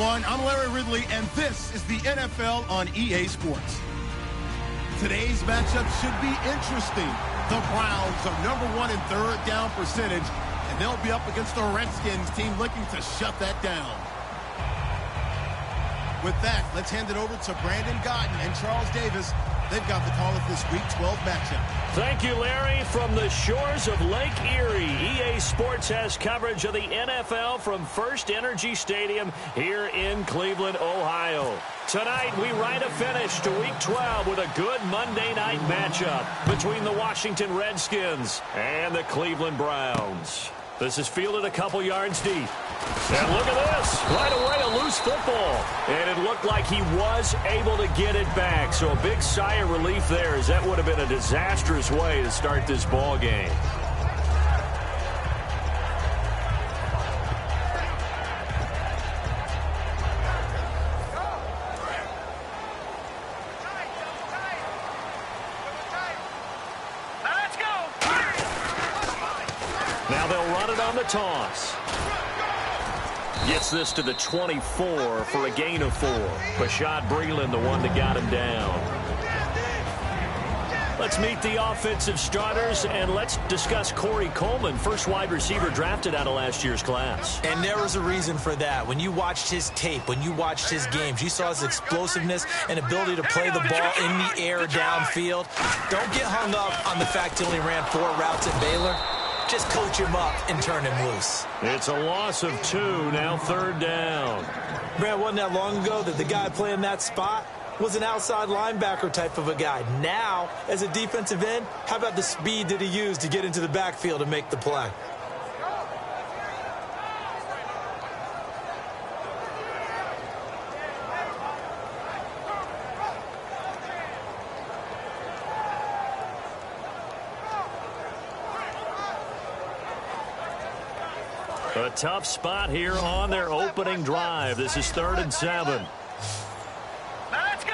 everyone. I'm Larry Ridley, and this is the NFL on EA Sports. Today's matchup should be interesting. The Browns are #1 in third down percentage, and they'll be up against the Redskins team looking to shut that down. With that, let's hand it over to Brandon Godden and Charles Davis. They've got the call of this Week 12 matchup. Thank you, Larry. From the shores of Lake Erie, EA Sports has coverage of the NFL from First Energy Stadium here in Cleveland, Ohio. Tonight, we write a finish to Week 12 with a good Monday night matchup between the Washington Redskins and the Cleveland Browns. This is fielded a couple yards deep. And look at this. Right away, a loose football. And it looked like he was able to get it back. So a big sigh of relief there, as that would have been a disastrous way to start this ball game. Now they'll run it on the toss. Gets this to the 24 for a gain of 4. Bashad Breeland, the one that got him down. Let's meet the offensive starters, and let's discuss Corey Coleman, first wide receiver drafted out of last year's class. And there was a reason for that. When you watched his tape, when you watched his games, you saw his explosiveness and ability to play the ball in the air downfield. Don't get hung up on the fact he only ran 4 routes at Baylor. Just coach him up and turn him loose. It's a loss of 2, now third down. Brad, wasn't that long ago that the guy playing that spot was an outside linebacker type of a guy. Now, as a defensive end, how about the speed that he used to get into the backfield and make the play? A tough spot here on their opening drive. This is 3rd and 7. Let's go.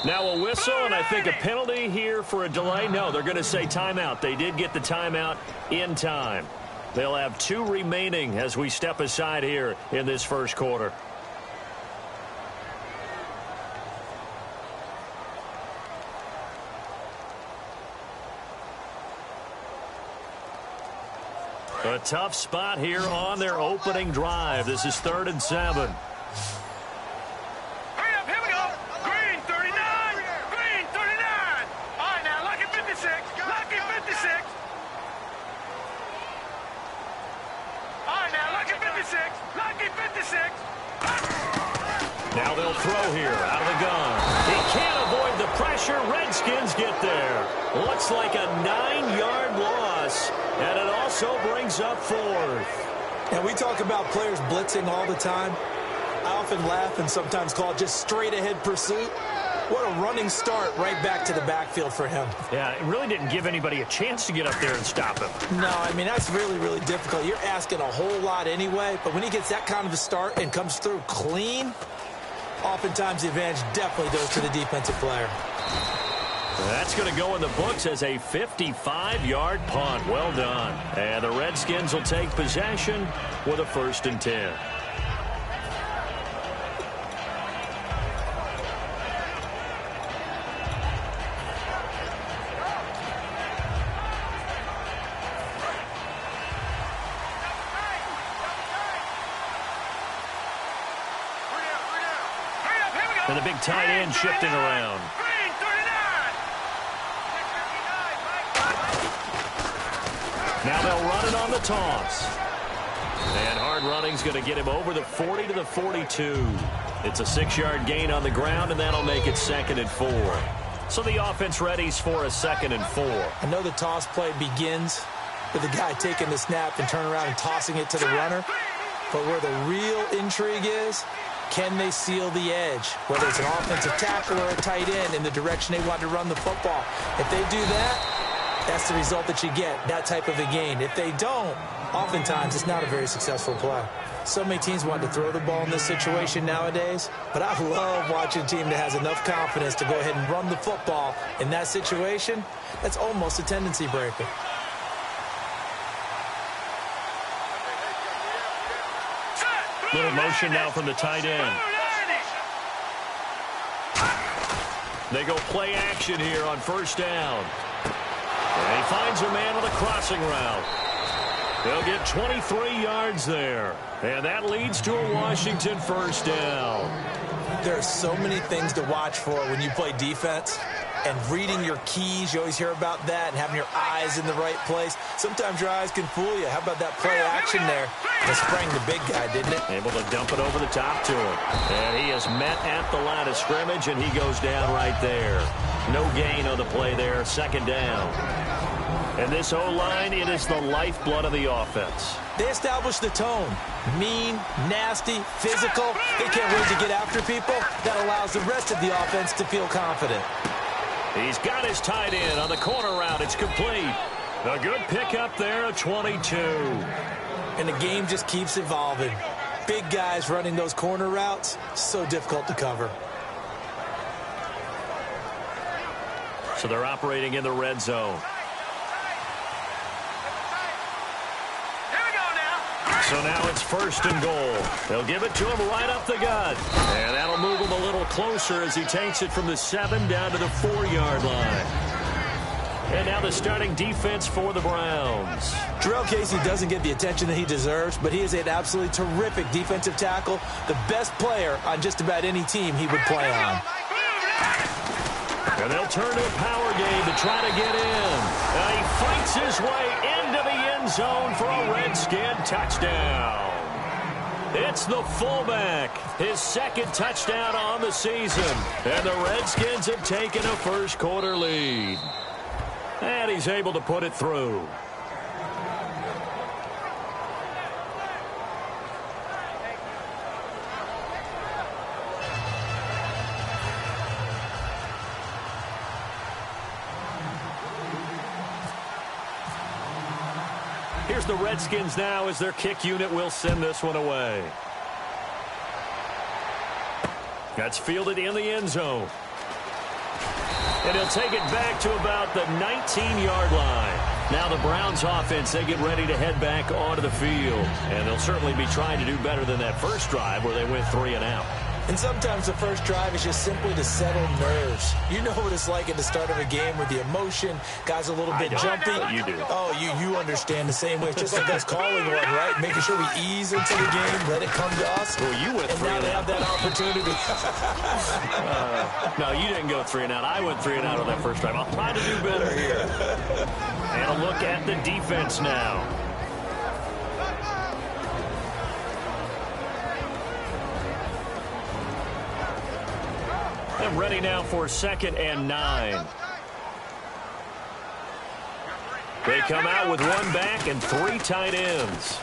Now a whistle, and I think a penalty here for a delay. No, they're going to say timeout. They did get the timeout in time. They'll have 2 remaining as we step aside here in this first quarter. A tough spot here on their opening drive. This is 3rd and 7. Hurry up, here we go. Green 39. Green 39. All right, now, lucky 56. Lucky 56. All right, now, lucky 56. Lucky 56. Now they'll throw here out of the gun. He can't avoid the pressure. Redskins get there. Looks like a 9-yard loss, and it also brings up 4th. And we talk about players blitzing all the time. I often laugh and sometimes call it just straight-ahead pursuit. What a running start right back to the backfield for him. Yeah, it really didn't give anybody a chance to get up there and stop him. No, I mean, that's really, really difficult. You're asking a whole lot anyway, but when he gets that kind of a start and comes through clean, oftentimes the advantage definitely goes to the defensive player. That's going to go in the books as a 55-yard punt. Well done. And the Redskins will take possession with a 1st and 10. And the big tight end shifting around. Now they'll run it on the toss. And hard running's going to get him over the 40 to the 42. It's a 6-yard gain on the ground, and that'll make it 2nd and 4. So the offense readies for a 2nd and 4. I know the toss play begins with the guy taking the snap and turning around and tossing it to the runner. But where the real intrigue is, can they seal the edge? Whether it's an offensive tackle or a tight end in the direction they want to run the football. If they do that, that's the result that you get, that type of a gain. If they don't, oftentimes it's not a very successful play. So many teams want to throw the ball in this situation nowadays, but I love watching a team that has enough confidence to go ahead and run the football in that situation. That's almost a tendency breaker. Set. Little motion now from the tight end. They go play action here on first down. And he finds a man with a crossing route. They'll get 23 yards there. And that leads to a Washington first down. There are so many things to watch for when you play defense. And reading your keys, you always hear about that, and having your eyes in the right place. Sometimes your eyes can fool you. How about that play action there? That sprang the big guy, didn't it? Able to dump it over the top to him. And he is met at the line of scrimmage, and he goes down right there. No gain on the play there, second down. And this O-line, it is the lifeblood of the offense. They establish the tone. Mean, nasty, physical. They can't wait to get after people. That allows the rest of the offense to feel confident. He's got his tight end on the corner route. It's complete. A good pickup there, a 22. And the game just keeps evolving. Big guys running those corner routes, so difficult to cover. So they're operating in the red zone. So now it's first and goal. They'll give it to him right up the gut. And that'll move him a little closer as he takes it from the 7 down to the 4-yard line. And now the starting defense for the Browns. Jarrell Casey doesn't get the attention that he deserves, but he is an absolutely terrific defensive tackle, the best player on just about any team he would play on. And they'll turn to a power game to try to get in. And he fights his way into the end zone for a Redskin touchdown. It's the fullback, his second touchdown on the season. And the Redskins have taken a first-quarter lead. And he's able to put it through. Here's the Redskins now as their kick unit will send this one away. That's fielded in the end zone. And he'll take it back to about the 19-yard line. Now the Browns offense, they get ready to head back onto the field. And they'll certainly be trying to do better than that first drive where they went 3 and out. And sometimes the first drive is just simply to settle nerves. You know what it's like at the start of a game with the emotion. Guys a little bit jumpy. You do. Oh, you understand the same way. It's just like us calling one, right? Making sure we ease into the game, let it come to us. Well, you went 3 and out. And now they have that opportunity. No, you didn't go 3 and out. I went 3 and out on that first drive. I'll try to do better here. And a look at the defense now. And ready now for 2nd and 9. They come out with 1 back and 3 tight ends.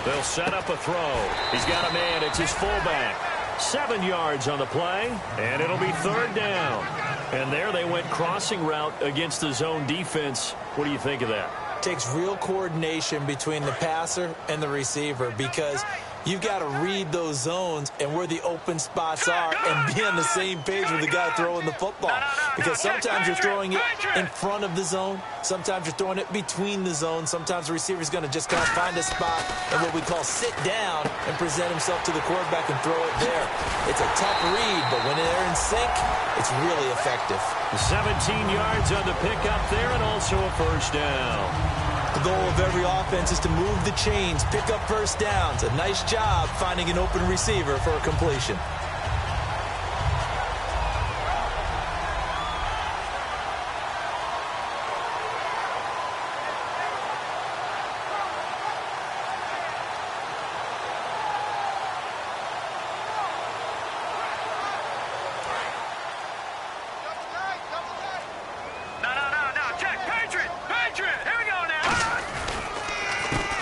They'll set up a throw. He's got a man. It's his fullback. 7 yards on the play, and it'll be 3rd down. And there they went crossing route against the zone defense. What do you think of that? Takes real coordination between the passer and the receiver because you've got to read those zones and where the open spots are and be on the same page with the guy throwing the football. Because sometimes you're throwing it in front of the zone. Sometimes you're throwing it between the zones. Sometimes the receiver's going to just kind of find a spot and what we call sit down and present himself to the quarterback and throw it there. It's a tough read, but when they're in sync, it's really effective. 17 yards on the pickup there and also a first down. The goal of every offense is to move the chains, pick up first downs. A nice job finding an open receiver for a completion.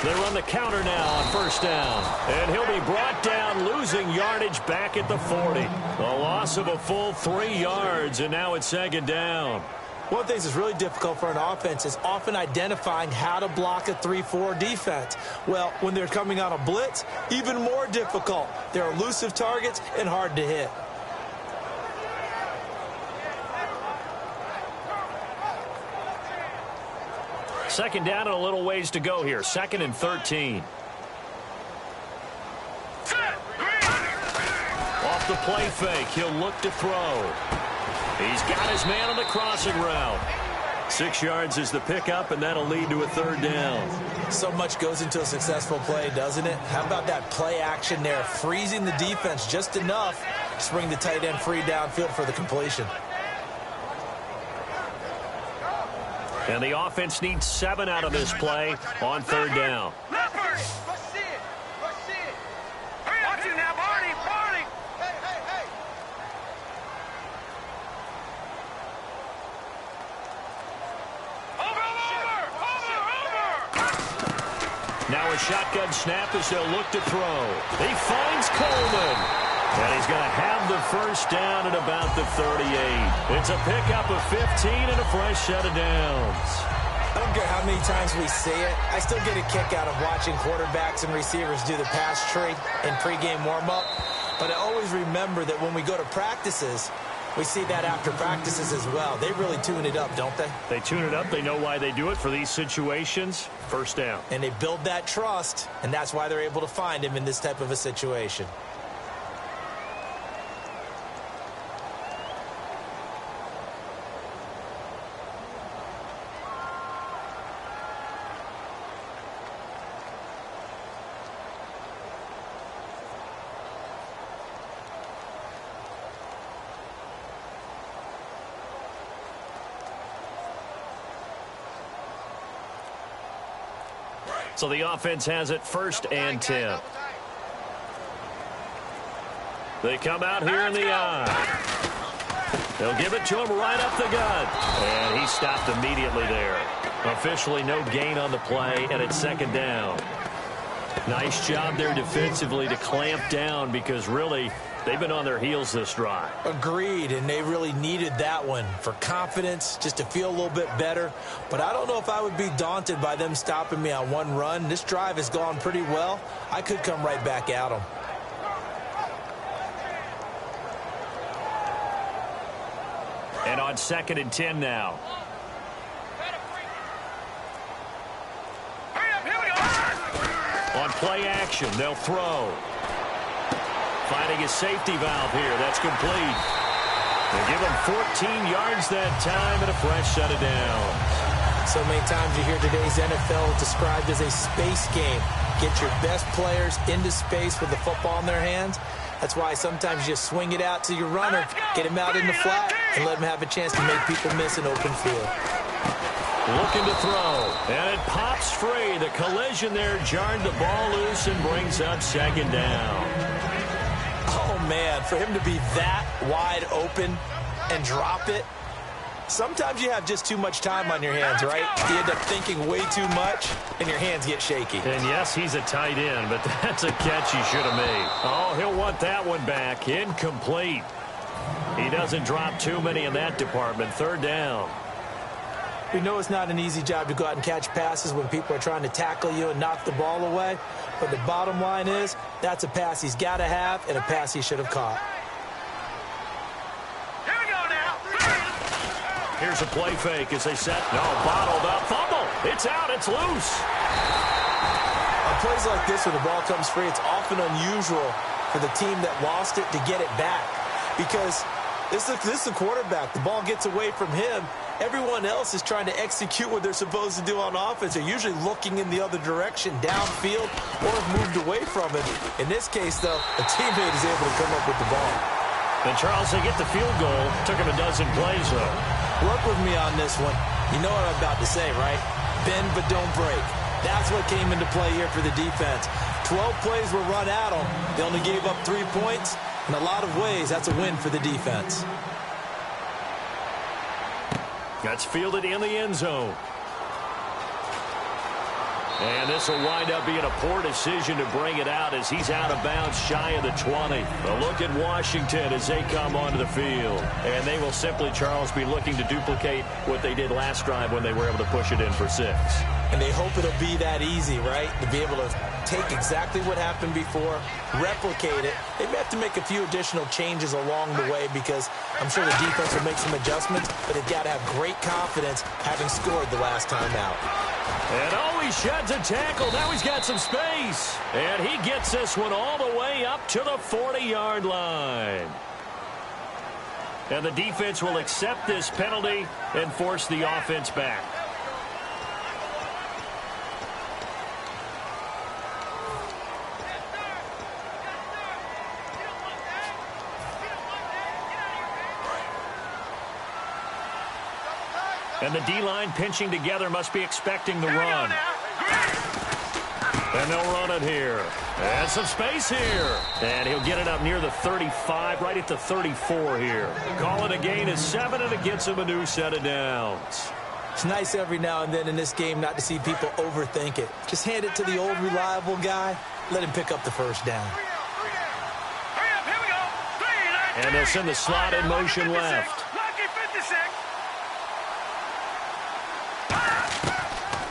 They run the counter now on first down. And he'll be brought down, losing yardage back at the 40. A loss of a full 3 yards, and now it's 2nd down. One of the things that's really difficult for an offense is often identifying how to block a 3-4 defense. Well, when they're coming on a blitz, even more difficult. They're elusive targets and hard to hit. Second down and a little ways to go here. 2nd and 13. the play fake. He'll look to throw. He's got his man on the crossing route. 6 yards is the pickup, and that'll lead to a third down. So much goes into a successful play, doesn't it? How about that play action there, freezing the defense just enough to bring the tight end free downfield for the completion. And the offense needs 7 out of this play on third down. Watch it now, Barney. Hey. Over. Now a shotgun snap as they'll look to throw. He finds Coleman. And he's going to have the first down at about the 38. It's a pickup of 15 and a fresh set of downs. I don't care how many times we see it. I still get a kick out of watching quarterbacks and receivers do the pass tree in pregame warm-up. But I always remember that when we go to practices, we see that after practices as well. They really tune it up, don't they? They tune it up. They know why they do it for these situations. First down. And they build that trust, and that's why they're able to find him in this type of a situation. So the offense has it first and 10. They come out here in the eye. They'll give it to him right up the gut. And he stopped immediately there. Officially no gain on the play, and it's second down. Nice job there defensively to clamp down because really they've been on their heels this drive. Agreed, and they really needed that one for confidence, just to feel a little bit better. But I don't know if I would be daunted by them stopping me on one run. This drive has gone pretty well. I could come right back at them. And on second and 10 now. On play action, they'll throw. Finding a safety valve here. That's complete. They'll give him 14 yards that time and a fresh set of downs. So many times you hear today's NFL described as a space game. Get your best players into space with the football in their hands. That's why sometimes you just swing it out to your runner, get him out in the flat, and let him have a chance to make people miss an open field. Looking to throw, and it pops free. The collision there jarred the ball loose and brings up second down. Oh, man, for him to be that wide open and drop it, sometimes you have just too much time on your hands, right? You end up thinking way too much, and your hands get shaky. And, yes, he's a tight end, but that's a catch he should have made. Oh, he'll want that one back. Incomplete. He doesn't drop too many in that department. Third down. We know it's not an easy job to go out and catch passes when people are trying to tackle you and knock the ball away. But the bottom line is that's a pass he's got to have and a pass he should have caught. Here we go now. Here's a play fake as they set. No, bottled up. Fumble. It's out. It's loose. On plays like this where the ball comes free, it's often unusual for the team that lost it to get it back. Because this is the quarterback. The ball gets away from him. Everyone else is trying to execute what they're supposed to do on offense. They're usually looking in the other direction, downfield, or have moved away from it. In this case, though, a teammate is able to come up with the ball. And, Charles, they get the field goal. Took him a dozen plays, though. Work with me on this one. You know what I'm about to say, right? Bend but don't break. That's what came into play here for the defense. 12 plays were run at them. They only gave up 3 points. In a lot of ways, that's a win for the defense. That's fielded in the end zone. And this will wind up being a poor decision to bring it out as he's out of bounds shy of the 20. A look at Washington as they come onto the field. And they will simply, Charles, be looking to duplicate what they did last drive when they were able to push it in for 6. And they hope it'll be that easy, right? To be able to take exactly what happened before, replicate it. They may have to make a few additional changes along the way because I'm sure the defense will make some adjustments, but they've got to have great confidence having scored the last time out. And oh, he sheds a tackle. Now he's got some space. And he gets this one all the way up to the 40-yard line. And the defense will accept this penalty and force the offense back. And the D-line pinching together must be expecting the run. And they'll run it here. And some space here. And he'll get it up near the 35, right at the 34 here. Call it a gain of 7, and it gets him a new set of downs. It's nice every now and then in this game not to see people overthink it. Just hand it to the old reliable guy. Let him pick up the first down. And they'll send the slot in motion left.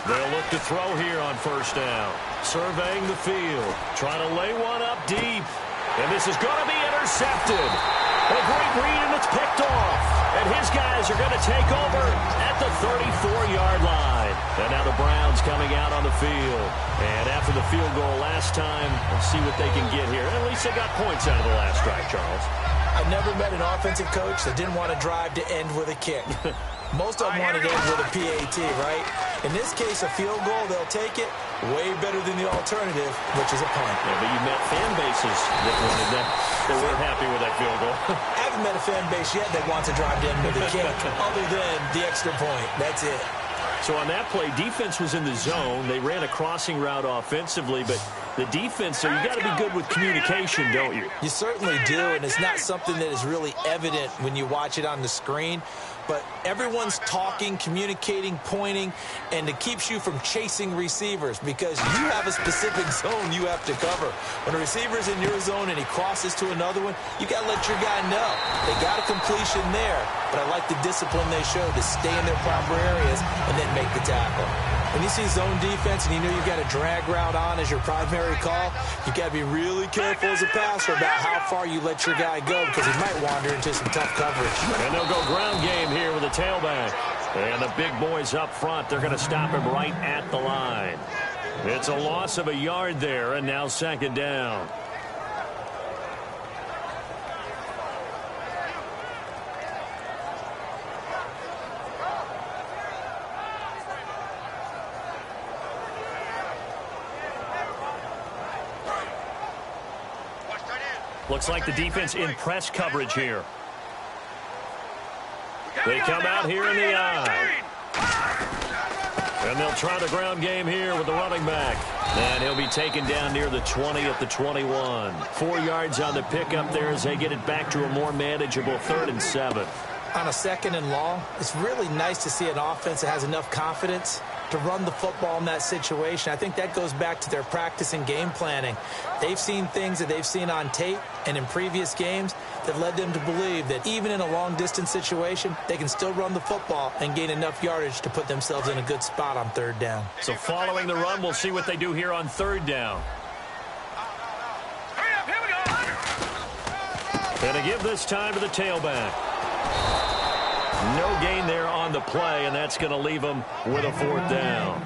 They'll look to throw here on first down. Surveying the field. Trying to lay one up deep. And this is going to be intercepted. A great read, and it's picked off. And his guys are going to take over at the 34-yard line. And now the Browns coming out on the field. And after the field goal last time, let's see what they can get here. At least they got points out of the last drive, Charles. I've never met an offensive coach that didn't want to drive to end with a kick. Most of them want to end with a PAT, right? In this case, a field goal, they'll take it. Way better than the alternative, which is a punt. Yeah, but you met fan bases that wanted that. They weren't happy with that field goal. I haven't met a fan base yet that wants to drive to end with a kick, other than the extra point. That's it. So on that play, defense was in the zone. They ran a crossing route offensively, but the defense, so you got to be good with communication, don't you? You certainly do, and it's not something that is really evident when you watch it on the screen. But everyone's talking, communicating, pointing, and it keeps you from chasing receivers because you have a specific zone you have to cover. When a receiver's in your zone and he crosses to another one, you got to let your guy know. They got a completion there, but I like the discipline they show to stay in their proper areas and then make the tackle. When you see zone defense and you know you've got a drag route on as your primary call, you got to be really careful as a passer about how far you let your guy go because he might wander into some tough coverage. And they'll go ground game here with a tailback. And the big boys up front, they're going to stop him right at the line. It's a loss of a yard there, and now second down. Looks like the defense in press coverage here. They come out here in the eye. And they'll try the ground game here with the running back. And he'll be taken down near the 20 at the 21. 4 yards on the pickup there as they get it back to a more manageable 3rd and 7. On a 2nd and long, it's really nice to see an offense that has enough confidence to run the football in that situation. I think that goes back to their practice and game planning. They've seen things that they've seen on tape and in previous games that led them to believe that even in a long-distance situation, they can still run the football and gain enough yardage to put themselves in a good spot on 3rd down. So following the run, we'll see what they do here on 3rd down. And to give this time to the tailback. No gain there on the play, and that's going to leave him with a 4th down.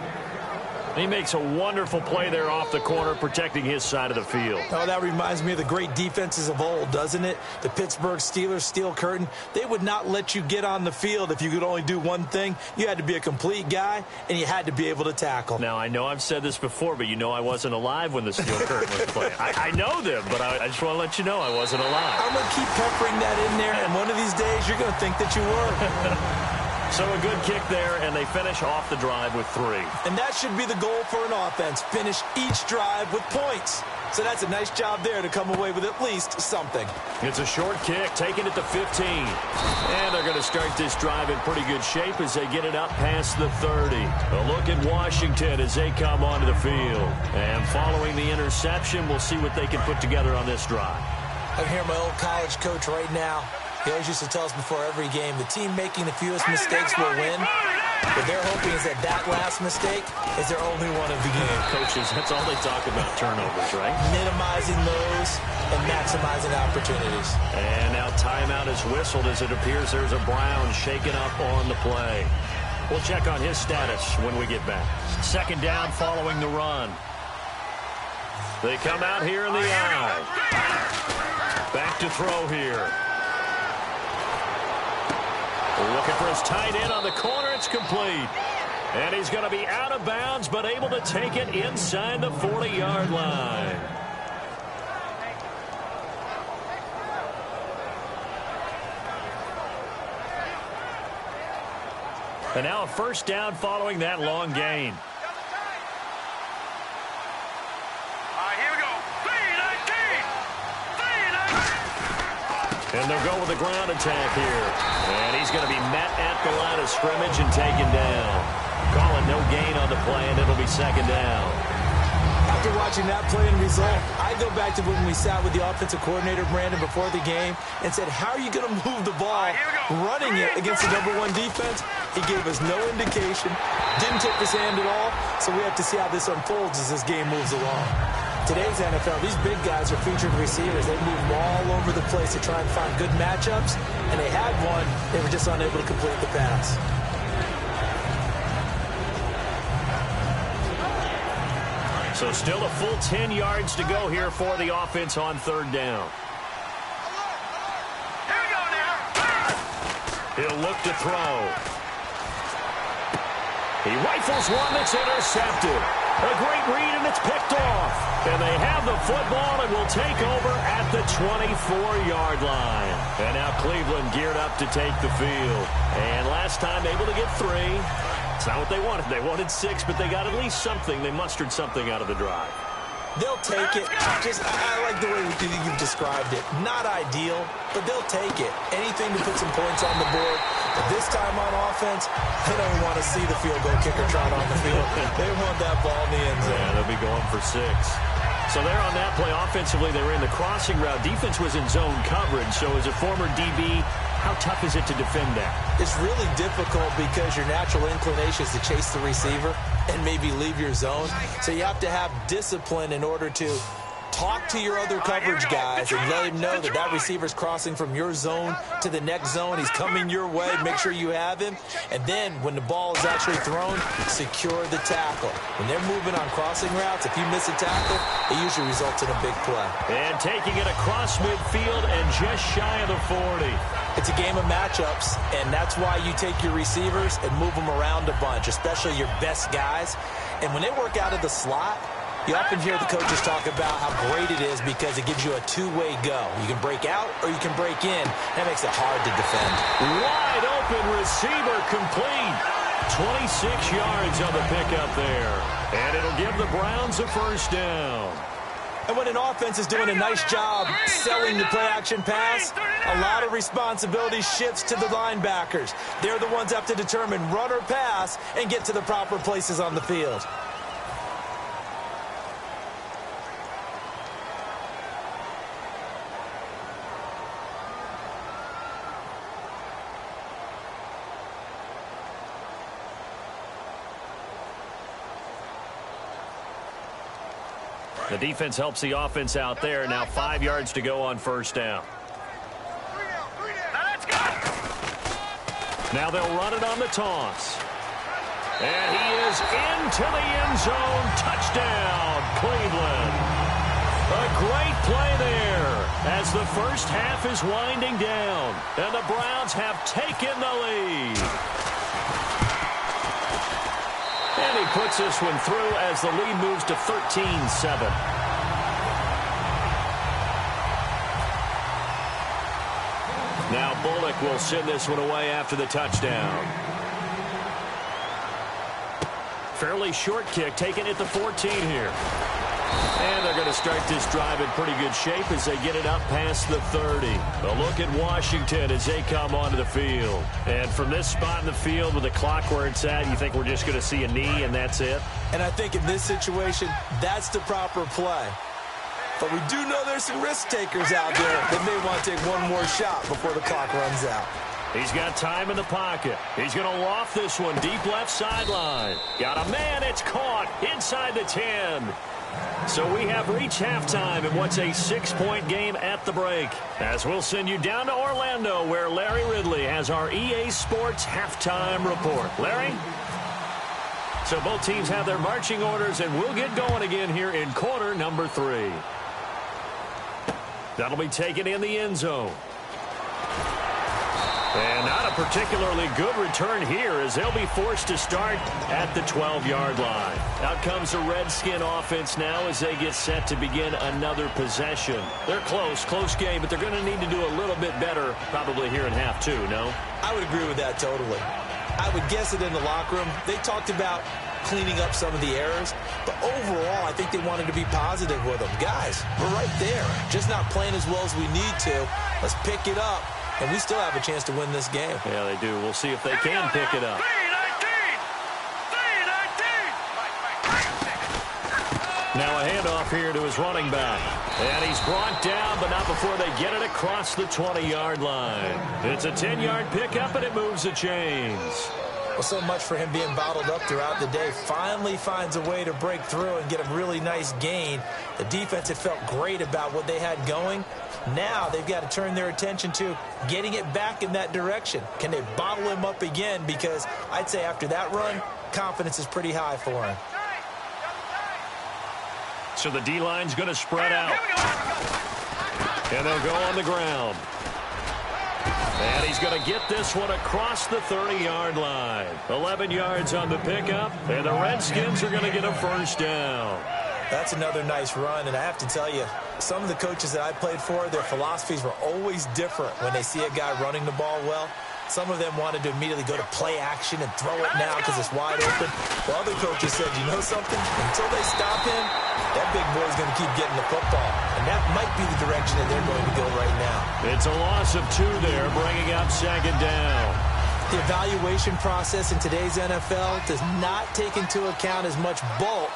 He makes a wonderful play there off the corner, protecting his side of the field. Oh, that reminds me of the great defenses of old, doesn't it? The Pittsburgh Steelers, steel curtain. They would not let you get on the field if you could only do one thing. You had to be a complete guy, and you had to be able to tackle. Now, I know I've said this before, but you know I wasn't alive when the steel curtain was playing. I know them, but I just want to let you know I wasn't alive. I'm going to keep peppering that in there, and one of these days you're going to think that you were. So a good kick there, and they finish off the drive with 3. And that should be the goal for an offense. Finish each drive with points. So that's a nice job there to come away with at least something. It's a short kick, taken at the 15. And they're going to start this drive in pretty good shape as they get it up past the 30. A look at Washington as they come onto the field. And following the interception, we'll see what they can put together on this drive. I hear my old college coach right now. He always used to tell us before every game, the team making the fewest mistakes will win. What they're hoping is that that last mistake is their only one of the game. Coaches, that's all they talk about, turnovers, right? Minimizing those and maximizing opportunities. And now timeout is whistled as it appears there's a Brown shaken up on the play. We'll check on his status when we get back. Second down following the run. They come out here in the eye. Back to throw here. Looking for his tight end on the corner. It's complete. And he's going to be out of bounds, but able to take it inside the 40-yard line. And now a first down following that long gain. Here we go. 3-19. And they'll go with the ground attack here. And he's going to be met at the line of scrimmage and taken down. Calling no gain on the play, and it'll be second down. After watching that play and result, I go back to when we sat with the offensive coordinator, Brandon, before the game and said, how are you going to move the ball running it against the #1 defense? He gave us no indication, didn't tip his hand at all, so we have to see how this unfolds as this game moves along. Today's NFL, these big guys are featured receivers. They move all over the place to try and find good matchups, and they had one. They were just unable to complete the pass. So still a full 10 yards to go here for the offense on third down. Here we go now. He'll look to throw. He rifles one that's intercepted. A great read, and it's picked off. And they have the football and will take over at the 24-yard line. And now Cleveland geared up to take the field. And last time able to get 3. It's not what they wanted. They wanted 6, but they got at least something. They mustered something out of the drive. They'll take it. I like the way you've described it. Not ideal, but they'll take it. Anything to put some points on the board. But this time on offense, they don't want to see the field goal kicker trot on the field. They want that ball in the end zone. Yeah, they'll be going for 6. So there on that play, offensively, they were in the crossing route. Defense was in zone coverage. So as a former DB, how tough is it to defend that? It's really difficult because your natural inclination is to chase the receiver and maybe leave your zone. So you have to have discipline in order to talk to your other coverage guys and let him know that that receiver's crossing from your zone to the next zone. He's coming your way. Make sure you have him. And then when the ball is actually thrown, secure the tackle. When they're moving on crossing routes, if you miss a tackle, it usually results in a big play. And taking it across midfield and just shy of the 40. It's a game of matchups, and that's why you take your receivers and move them around a bunch, especially your best guys. And when they work out of the slot, you often hear the coaches talk about how great it is because it gives you a two-way go. You can break out or you can break in. That makes it hard to defend. Wide open receiver complete. 26 yards on the pickup there. And it'll give the Browns a first down. And when an offense is doing a nice job selling the play-action pass, a lot of responsibility shifts to the linebackers. They're the ones that have to determine run or pass and get to the proper places on the field. The defense helps the offense out there. Now 5 yards to go on first down. Now they'll run it on the toss. And he is into the end zone. Touchdown, Cleveland. A great play there as the first half is winding down. And the Browns have taken the lead. And he puts this one through as the lead moves to 13-7. Now Bullock will send this one away after the touchdown. Fairly short kick, taken at the 14 here. And they're going to start this drive in pretty good shape as they get it up past the 30. A look at Washington as they come onto the field. And from this spot in the field with the clock where it's at, you think we're just going to see a knee and that's it? And I think in this situation, that's the proper play. But we do know there's some risk takers out there that may want to take one more shot before the clock runs out. He's got time in the pocket. He's going to loft this one deep left sideline. Got a man. It's caught inside the 10. So we have reached halftime in what's a 6-point game at the break. As we'll send you down to Orlando, where Larry Ridley has our EA Sports halftime report. Larry? So both teams have their marching orders, and we'll get going again here in quarter number 3. That'll be taken in the end zone. And not a particularly good return here, as they'll be forced to start at the 12-yard line. Out comes the Redskin offense now as they get set to begin another possession. They're close game, but they're going to need to do a little bit better probably here in half 2, no? I would agree with that totally. I would guess that in the locker room, they talked about cleaning up some of the errors, but overall, I think they wanted to be positive with them. Guys, we're right there, just not playing as well as we need to. Let's pick it up. And we still have a chance to win this game. Yeah, they do. We'll see if they can pick it up. Now a handoff here to his running back. And he's brought down, but not before they get it across the 20-yard line. It's a 10-yard pickup, and it moves the chains. Well, so much for him being bottled up throughout the day. Finally finds a way to break through and get a really nice gain. The defense had felt great about what they had going. Now they've got to turn their attention to getting it back in that direction. Can they bottle him up again? Because I'd say after that run, confidence is pretty high for him. So the D-line's going to spread out. And they'll go on the ground. And he's going to get this one across the 30-yard line. 11 yards on the pickup, and the Redskins are going to get a first down. That's another nice run, and I have to tell you, some of the coaches that I played for, their philosophies were always different when they see a guy running the ball well. Some of them wanted to immediately go to play action and throw it now because it's wide open. While other coaches said, you know something? Until they stop him, that big boy's going to keep getting the football. And that might be the direction that they're going to go right now. It's a loss of 2 there, bringing up second down. The evaluation process in today's NFL does not take into account as much bulk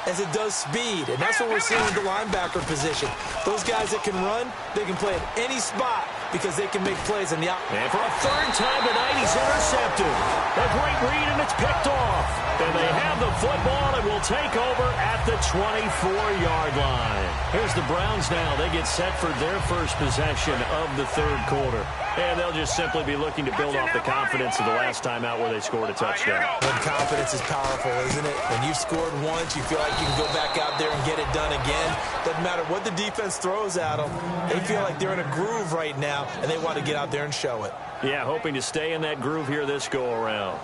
as it does speed. And that's what we're seeing with the linebacker position. Those guys that can run, they can play at any spot because they can make plays on the out. And for a third time tonight, he's intercepted. A great read, and it's picked off. And they have the football and will take over at the 24-yard line. Here's the Browns now. They get set for their first possession of the third quarter. And they'll just simply be looking to build off the confidence of the last time out where they scored a touchdown. When confidence is powerful, isn't it? When you've scored once, you feel like you can go back out there and get it done again. Doesn't matter what the defense throws at them. They feel like they're in a groove right now, and they want to get out there and show it. Yeah, hoping to stay in that groove here this go-around.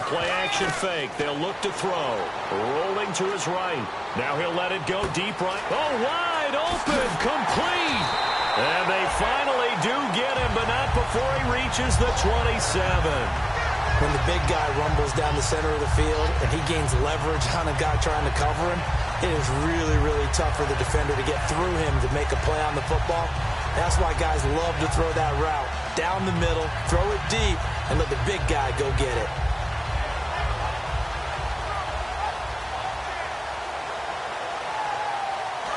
Play-action fake. They'll look to throw. Rolling to his right. Now he'll let it go deep right. Oh, wide open. Complete. And they finally do get him, but not before he reaches the 27. When the big guy rumbles down the center of the field and he gains leverage on a guy trying to cover him, it is really, really tough for the defender to get through him to make a play on the football. That's why guys love to throw that route. Down the middle, throw it deep, and let the big guy go get it.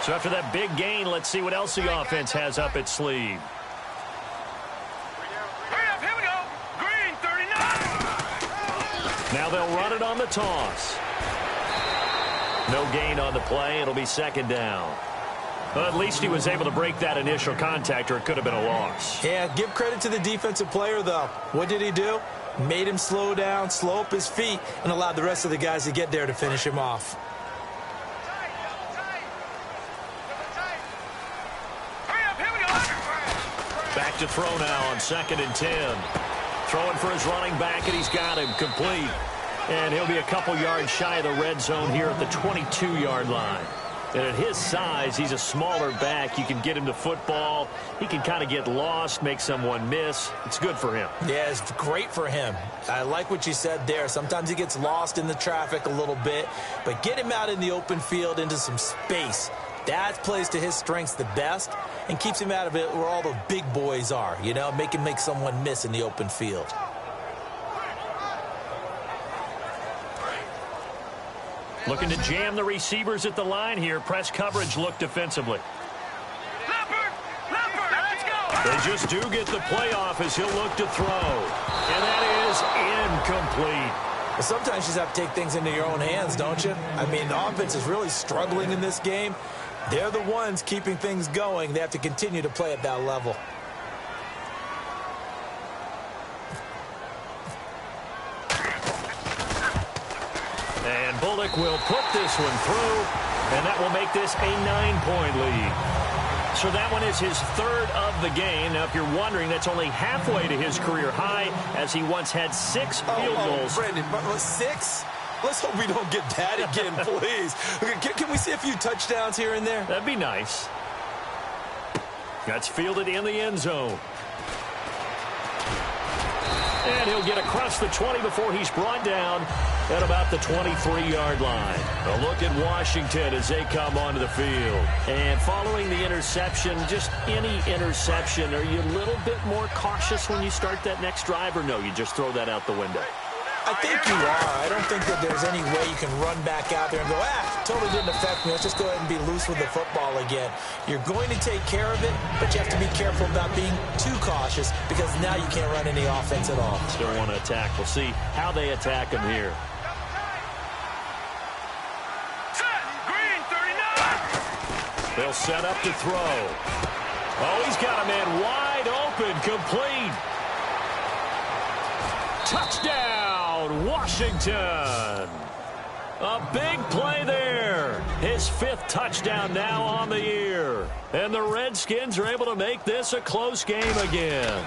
So after that big gain, let's see what else the offense has up its sleeve. Here we go. Green, 39. Now they'll run it on the toss. No gain on the play. It'll be second down. But at least he was able to break that initial contact, or it could have been a loss. Yeah, give credit to the defensive player, though. What did he do? Made him slow down, slow up his feet, and allowed the rest of the guys to get there to finish him off. Back to throw now on 2nd and 10. Throwing for his running back, and he's got him complete. And he'll be a couple yards shy of the red zone here at the 22-yard line. And at his size, he's a smaller back. You can get him to football. He can kind of get lost, make someone miss. It's good for him. Yeah, it's great for him. I like what you said there. Sometimes he gets lost in the traffic a little bit. But get him out in the open field into some space. That plays to his strengths the best and keeps him out of it where all the big boys are, you know, make someone miss in the open field. Looking to jam the receivers at the line here. Press coverage look defensively. They just do get the playoff as he'll look to throw. And that is incomplete. Well, sometimes you just have to take things into your own hands, don't you? I mean, the offense is really struggling in this game. They're the ones keeping things going. They have to continue to play at that level. And Bullock will put this one through, and that will make this a 9-point lead. So that one is his third of the game. Now, if you're wondering, that's only halfway to his career high, as he once had 6 field goals. Brandon, 6? Let's hope we don't get that again, please. Can we see a few touchdowns here and there? That'd be nice. That's fielded in the end zone. And he'll get across the 20 before he's brought down at about the 23-yard line. A look at Washington as they come onto the field. And following the interception, just any interception, are you a little bit more cautious when you start that next drive, or no, you just throw that out the window? I think you are. I don't think that there's any way you can run back out there and go, totally didn't affect me. Let's just go ahead and be loose with the football again. You're going to take care of it, but you have to be careful about being too cautious because now you can't run any offense at all. Still want to attack. We'll see how they attack him here. Green, 39. They'll set up to throw. Oh, he's got a man wide open, complete. Touchdown, Washington. A big play there. His 5th touchdown now on the year. And the Redskins are able to make this a close game again.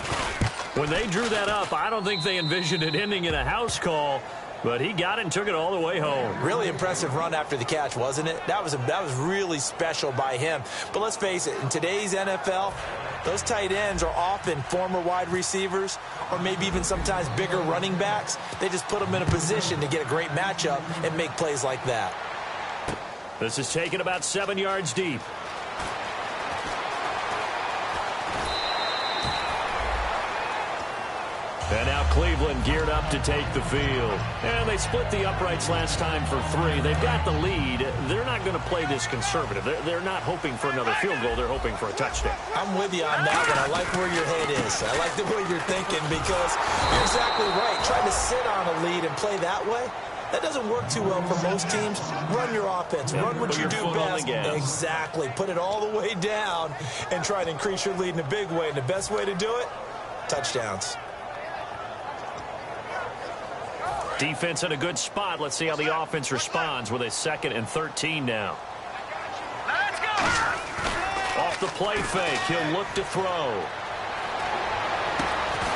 When they drew that up, I don't think they envisioned it ending in a house call, but he got it and took it all the way home. Really impressive run after the catch, wasn't it? That was really special by him. But let's face it, in today's NFL, those tight ends are often former wide receivers or maybe even sometimes bigger running backs. They just put them in a position to get a great matchup and make plays like that. This is taken about 7 yards deep. And now Cleveland geared up to take the field. And they split the uprights last time for 3. They've got the lead. They're not going to play this conservative. They're not hoping for another field goal. They're hoping for a touchdown. I'm with you on that one. I like where your head is. I like the way you're thinking because you're exactly right. Trying to sit on a lead and play that way, that doesn't work too well for most teams. Run your offense. Run what you do best. Exactly. Put it all the way down and try to increase your lead in a big way. And the best way to do it, touchdowns. Defense in a good spot. Let's see how the offense responds with a 2nd and 13 now. Let's go. Off the play fake, he'll look to throw.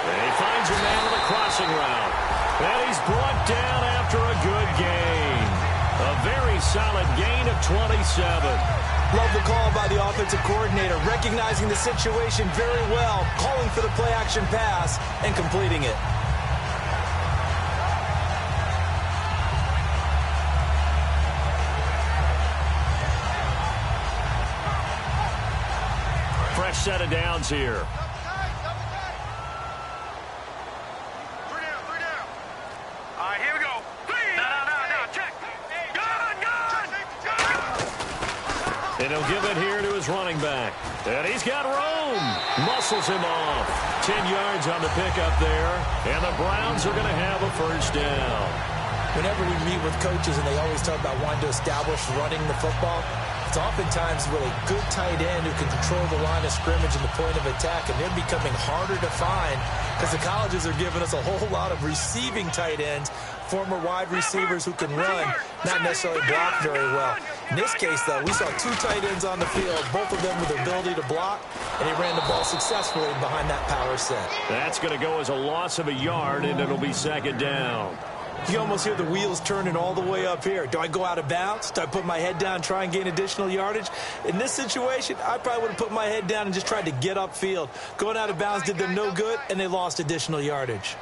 And he finds a man with a crossing route. And he's brought down after a good gain. A very solid gain of 27. Love the call by the offensive coordinator, recognizing the situation very well, calling for the play-action pass and completing it. Fresh set of downs here. 3 down. All right, here we go. No, check. Gun. And he'll give it here to his running back. And he's got room. Muscles him off. 10 yards on the pickup there. And the Browns are going to have a first down. Whenever we meet with coaches and they always talk about wanting to establish running the football, it's oftentimes with a good tight end who can control the line of scrimmage and the point of attack, and they're becoming harder to find because the colleges are giving us a whole lot of receiving tight ends, former wide receivers who can run, not necessarily block very well. In this case, though, we saw 2 tight ends on the field, both of them with the ability to block, and he ran the ball successfully behind that power set. That's going to go as a loss of a yard, and it'll be 2nd down. You almost hear the wheels turning all the way up here. Do I go out of bounds? Do I put my head down and try and gain additional yardage? In this situation, I probably would have put my head down and just tried to get upfield. Going out of bounds did them no good, and they lost additional yardage.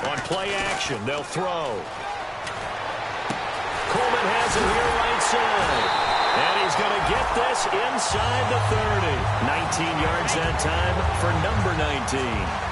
On play action, they'll throw. Coleman has it here right side. And he's going to get this inside the 30. 19 yards that time for number 19.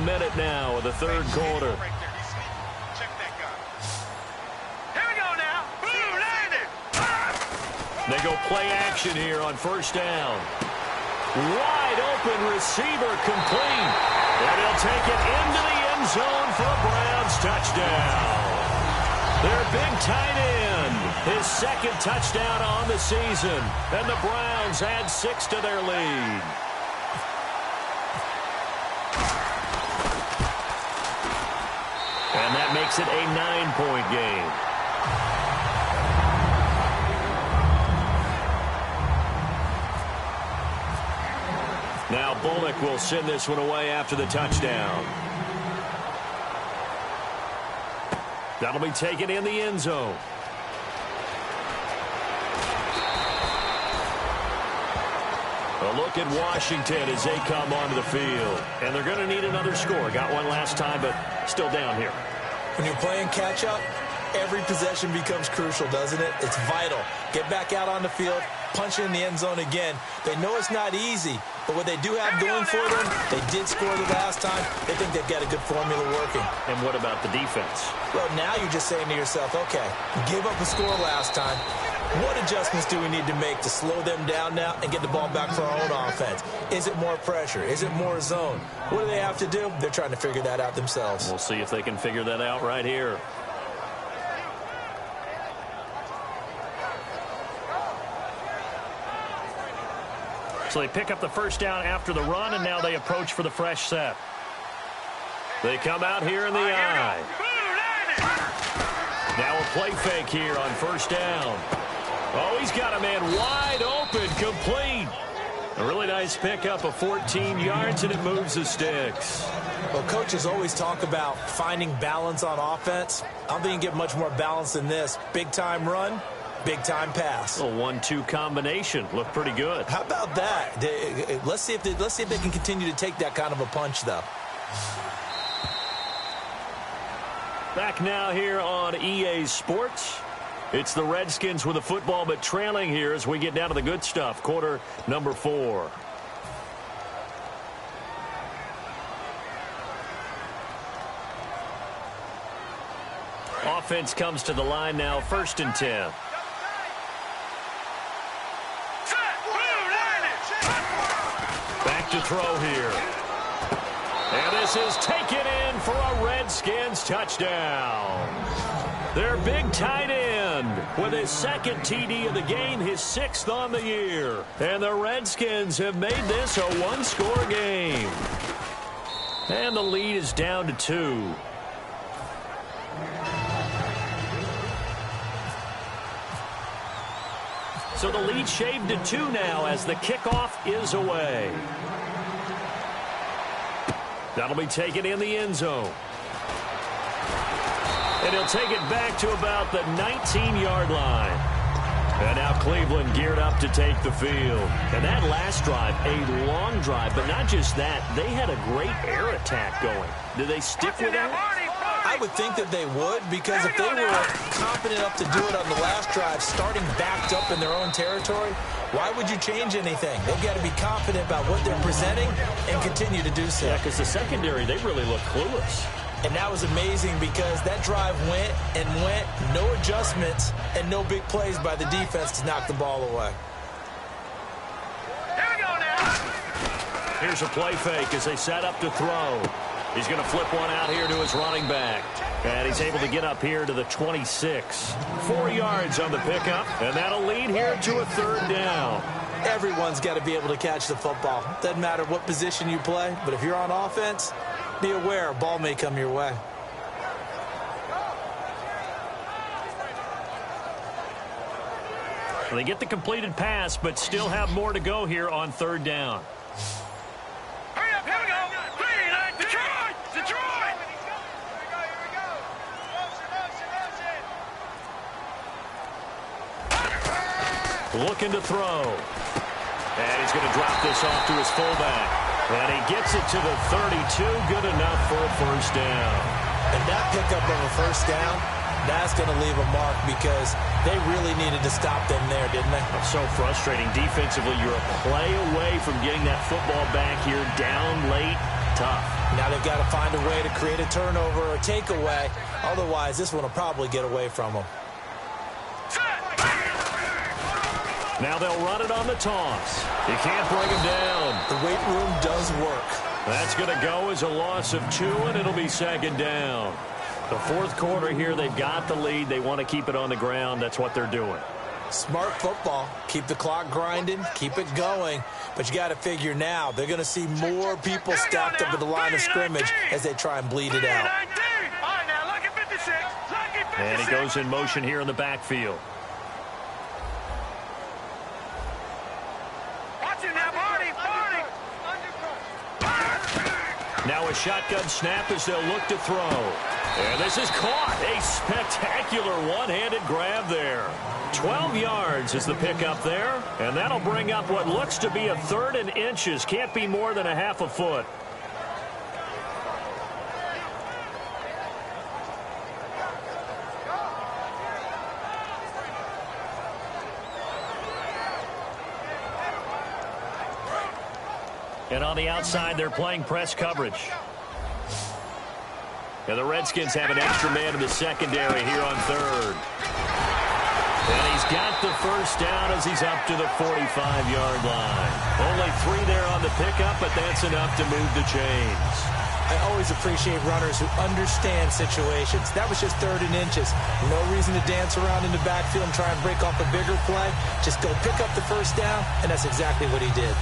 minute now of the third quarter. They go play action here on first down. Wide open receiver complete. And he'll take it into the end zone for a Browns touchdown. Their big tight end, his second touchdown on the season. And the Browns add 6 to their lead. And that makes it a 9-point game. Now Bullock will send this one away after the touchdown. That'll be taken in the end zone. A look at Washington as they come onto the field. And they're going to need another score. Got one last time, but still down here. When you're playing catch-up, every possession becomes crucial, doesn't it? It's vital. Get back out on the field, punch in the end zone again. They know it's not easy, but what they do have going for them, they did score the last time. They think they've got a good formula working. And what about the defense? Well, now you're just saying to yourself, okay, we gave up a score last time. What adjustments do we need to make to slow them down now and get the ball back for our own offense? Is it more pressure? Is it more zone? What do they have to do? They're trying to figure that out themselves. We'll see if they can figure that out right here. So they pick up the first down after the run, and now they approach for the fresh set. They come out here in the eye. Now a play fake here on first down. Oh, he's got a man wide open, complete. A really nice pickup of 14 yards, and it moves the sticks. Well, coaches always talk about finding balance on offense. I don't think you can get much more balance than this. Big-time run, big-time pass. A 1-2 combination. Looked pretty good. How about that? Let's see if they can continue to take that kind of a punch, though. Back now here on EA Sports. It's the Redskins with the football, but trailing here as we get down to the good stuff. Quarter number 4. Offense comes to the line now, 1st and 10. Back to throw here. And this is taken in for a Redskins touchdown. Their big tight end with his second TD of the game, his 6th on the year. And the Redskins have made this a 1-score game. And the lead is down to 2. So the lead shaved to 2 now as the kickoff is away. That'll be taken in the end zone. And he'll take it back to about the 19-yard line. And now Cleveland geared up to take the field. And that last drive, a long drive, but not just that. They had a great air attack going. Did they stick with that? I would think that they would, because if they were confident enough to do it on the last drive, starting backed up in their own territory, why would you change anything? They've got to be confident about what they're presenting and continue to do so. Yeah, because the secondary, they really look clueless. And that was amazing because that drive went and went, no adjustments, and no big plays by the defense to knock the ball away. Here we go now. Here's a play fake as they set up to throw. He's going to flip one out here to his running back. And he's able to get up here to the 26. 4 yards on the pickup, and that'll lead here to a 3rd down. Everyone's got to be able to catch the football. Doesn't matter what position you play, but if you're on offense, be aware a ball may come your way. Well, they get the completed pass, but still have more to go here on 3rd down. Hurry up, here we go. Green light, Detroit! Detroit! Looking to throw. And he's going to drop this off to his fullback. And he gets it to the 32. Good enough for a 1st down. And that pickup of a 1st down, that's going to leave a mark because they really needed to stop them there, didn't they? It's so frustrating. Defensively, you're a play away from getting that football back here down late. tough. Now they've got to find a way to create a turnover or a takeaway. Otherwise, this one will probably get away from them. Now they'll run it on the toss. You can't bring him down. The weight room does work. That's going to go as a loss of 2, and it'll be second down. The fourth quarter here, they've got the lead. They want to keep it on the ground. That's what they're doing. Smart football. Keep the clock grinding. Keep it going. But you got to figure now, they're going to see more people stacked up at the line of scrimmage as they try and bleed it out. And he goes in motion here in the backfield. Now a shotgun snap as they'll look to throw. And this is caught. A spectacular one-handed grab there. 12 yards is the pickup there. And that'll bring up what looks to be a 3rd and inches. Can't be more than a half a foot. And on the outside, they're playing press coverage. And the Redskins have an extra man in the secondary here on 3rd. And he's got the first down as he's up to the 45-yard line. Only 3 there on the pickup, but that's enough to move the chains. I always appreciate runners who understand situations. That was just 3rd and inches. No reason to dance around in the backfield and try and break off a bigger play. Just go pick up the first down, and that's exactly what he did.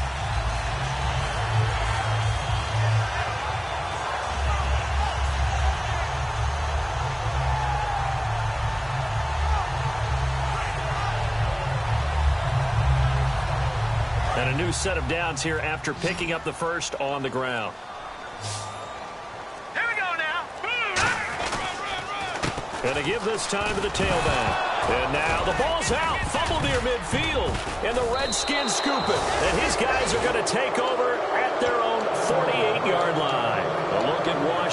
And a new set of downs here after picking up the first on the ground. Here we go now. And to give this time to the tailback. And now the ball's out. Fumble near midfield. And the Redskins scoop it. And his guys are going to take over at their own 48-yard line. A look at Washington.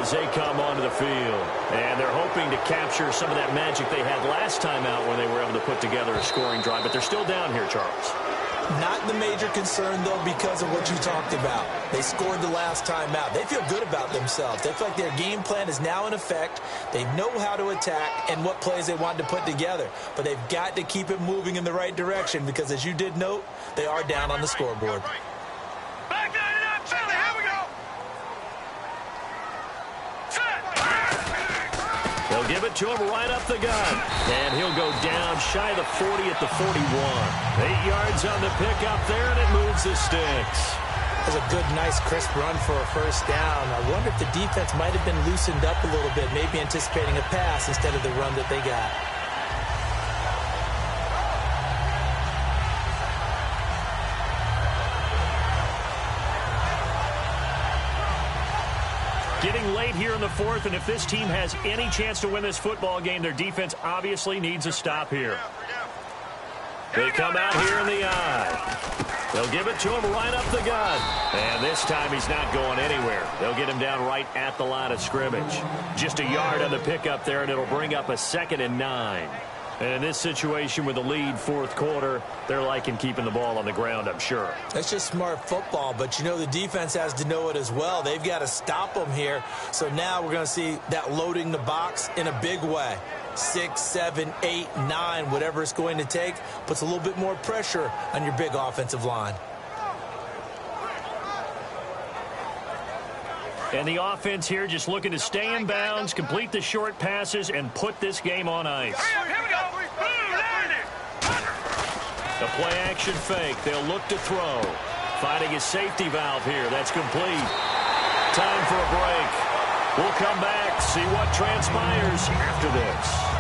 As they come onto the field. And they're hoping to capture some of that magic they had last time out when they were able to put together a scoring drive. But they're still down here, Charles. Not the major concern, though, because of what you talked about. They scored the last time out. They feel good about themselves. They feel like their game plan is now in effect. They know how to attack and what plays they want to put together. But they've got to keep it moving in the right direction because, as you did note, they are down on the scoreboard. They'll give it to him right up the gut. And he'll go down shy of the 40 at the 41. 8 yards on the pickup there, and it moves the sticks. That's a good, nice, crisp run for a first down. I wonder if the defense might have been loosened up a little bit, maybe anticipating a pass instead of the run that they got. Getting late here in the fourth, and if this team has any chance to win this football game, their defense obviously needs a stop here. They come out here in the eye. They'll give it to him right up the gut. And this time he's not going anywhere. They'll get him down right at the line of scrimmage. Just a yard on the pickup there, and it'll bring up a 2nd and 9. And in this situation with the lead fourth quarter, they're liking keeping the ball on the ground, I'm sure. That's just smart football, but you know the defense has to know it as well. They've got to stop them here. So now we're going to see that loading the box in a big way. 6, 7, 8, 9, whatever it's going to take, puts a little bit more pressure on your big offensive line. And the offense here just looking to stay in bounds, complete the short passes, and put this game on ice. The play-action fake. They'll look to throw. Finding his safety valve here. That's complete. Time for a break. We'll come back, see what transpires after this.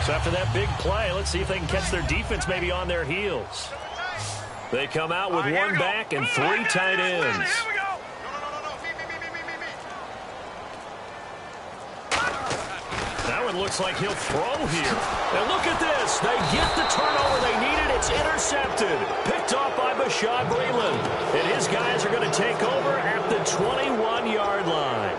So after that big play, let's see if they can catch their defense maybe on their heels. They come out with one back and 3 tight ends. looks like he'll throw here. And look at this. They get the turnover they needed. It's intercepted. Picked off by Bashaud Breeland. And his guys are going to take over at the 21-yard line.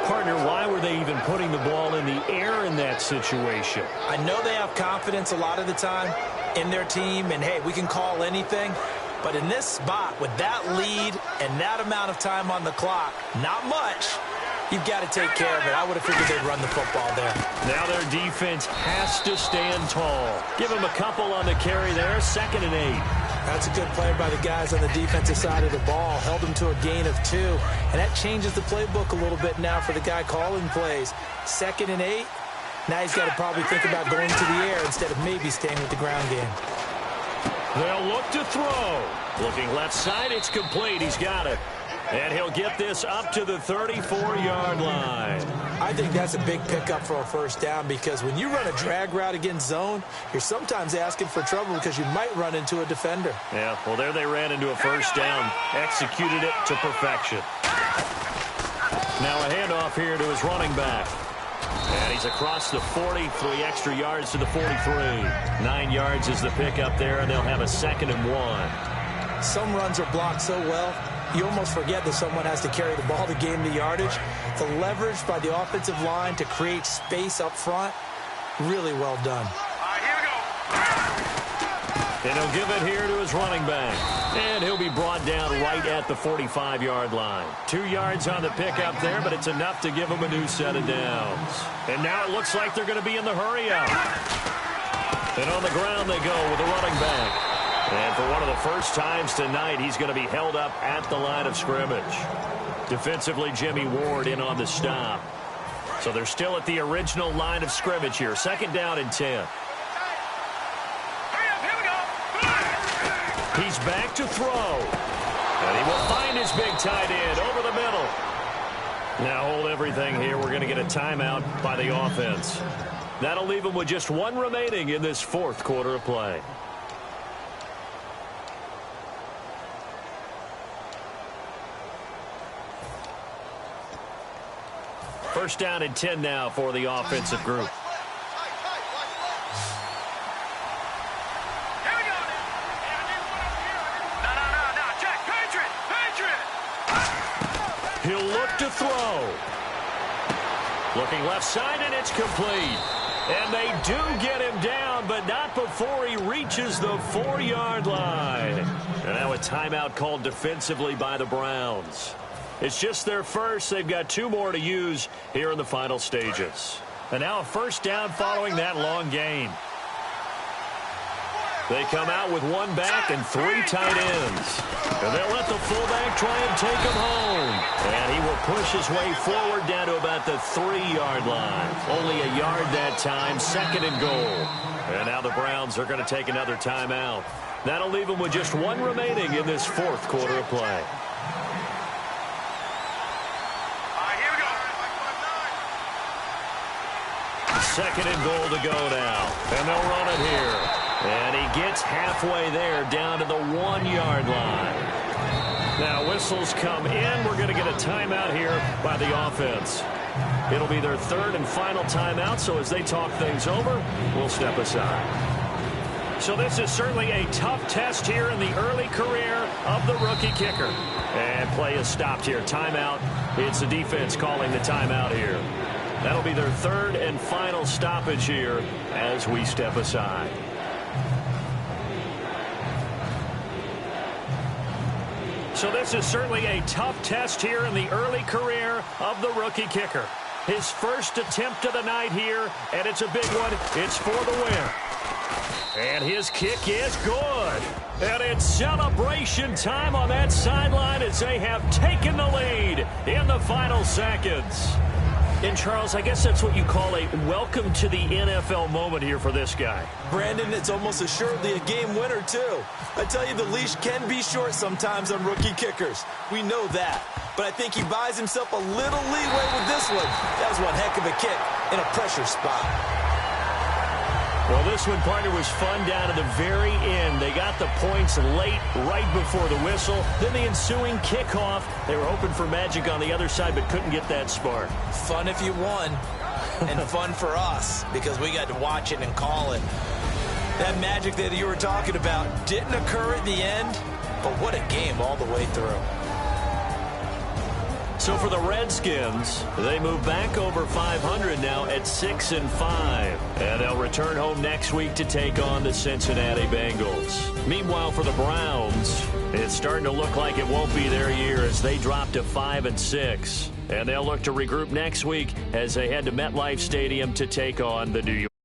Partner, why were they even putting the ball in the air in that situation? I know they have confidence a lot of the time in their team, and, hey, we can call anything. But in this spot, with that lead and that amount of time on the clock, not much, you've got to take care of it. I would have figured they'd run the football there. Now their defense has to stand tall. Give them a couple on the carry there, 2nd and 8. That's a good play by the guys on the defensive side of the ball. Held them to a gain of 2. And that changes the playbook a little bit now for the guy calling plays. 2nd and 8. Now he's got to probably think about going to the air instead of maybe staying with the ground game. They'll look to throw. Looking left side, it's complete. He's got it. And he'll get this up to the 34-yard line. I think that's a big pickup for a first down because when you run a drag route against zone, you're sometimes asking for trouble because you might run into a defender. Yeah, well, there they ran into a first down. Executed it to perfection. Now a handoff here to his running back. And he's across the 40, 3 extra yards to the 43. 9 yards is the pickup there, and they'll have a 2nd and 1. Some runs are blocked so well, you almost forget that someone has to carry the ball to gain the yardage. The leverage by the offensive line to create space up front, really well done. All right, here we go. And he'll give it here to his running back. And he'll be brought down right at the 45-yard line. 2 yards on the pickup there, but it's enough to give him a new set of downs. And now it looks like they're going to be in the hurry-up. And on the ground they go with the running back. And for one of the first times tonight, he's going to be held up at the line of scrimmage. Defensively, Jimmy Ward in on the stop. So they're still at the original line of scrimmage here. 2nd down and 10. He's back to throw. And he will find his big tight end over the middle. Now hold everything here. We're going to get a timeout by the offense. That'll leave them with just 1 remaining in this 4th quarter of play. First down and 10 now for the offensive group. He'll look to throw. Looking left side, and it's complete. And they do get him down, but not before he reaches the 4-yard line. And now a timeout called defensively by the Browns. It's just their first. They've got 2 more to use here in the final stages. And now a first down following that long gain. They come out with 1 back and 3 tight ends. And they'll let the fullback try and take him home. And he will push his way forward down to about the 3-yard line. Only a yard that time, 2nd and goal. And now the Browns are going to take another timeout. That'll leave them with just 1 remaining in this 4th quarter of play. 2nd and goal to go now. And they'll run it here. And he gets halfway there down to the 1-yard line. Now whistles come in. We're going to get a timeout here by the offense. It'll be their 3rd and final timeout, so as they talk things over, we'll step aside. So this is certainly a tough test here in the early career of the rookie kicker. And play is stopped here. Timeout. It's the defense calling the timeout here. That'll be their 3rd and final stoppage here as we step aside. So this is certainly a tough test here in the early career of the rookie kicker. His first attempt of the night here, and it's a big one. It's for the win. And his kick is good. And it's celebration time on that sideline as they have taken the lead in the final seconds. And, Charles, I guess that's what you call a welcome to the NFL moment here for this guy. Brandon, it's almost assuredly a game winner, too. I tell you, the leash can be short sometimes on rookie kickers. We know that. But I think he buys himself a little leeway with this one. That was one heck of a kick in a pressure spot. Well, this one, partner, was fun down to the very end. They got the points late, right before the whistle. Then the ensuing kickoff. They were hoping for magic on the other side, but couldn't get that spark. Fun if you won. and fun for us because we got to watch it and call it. That magic that you were talking about didn't occur at the end, but what a game all the way through. So for the Redskins, they move back over 500 now at 6-5. And they'll return home next week to take on the Cincinnati Bengals. Meanwhile, for the Browns, it's starting to look like it won't be their year as they drop to 5-6. And they'll look to regroup next week as they head to MetLife Stadium to take on the New York.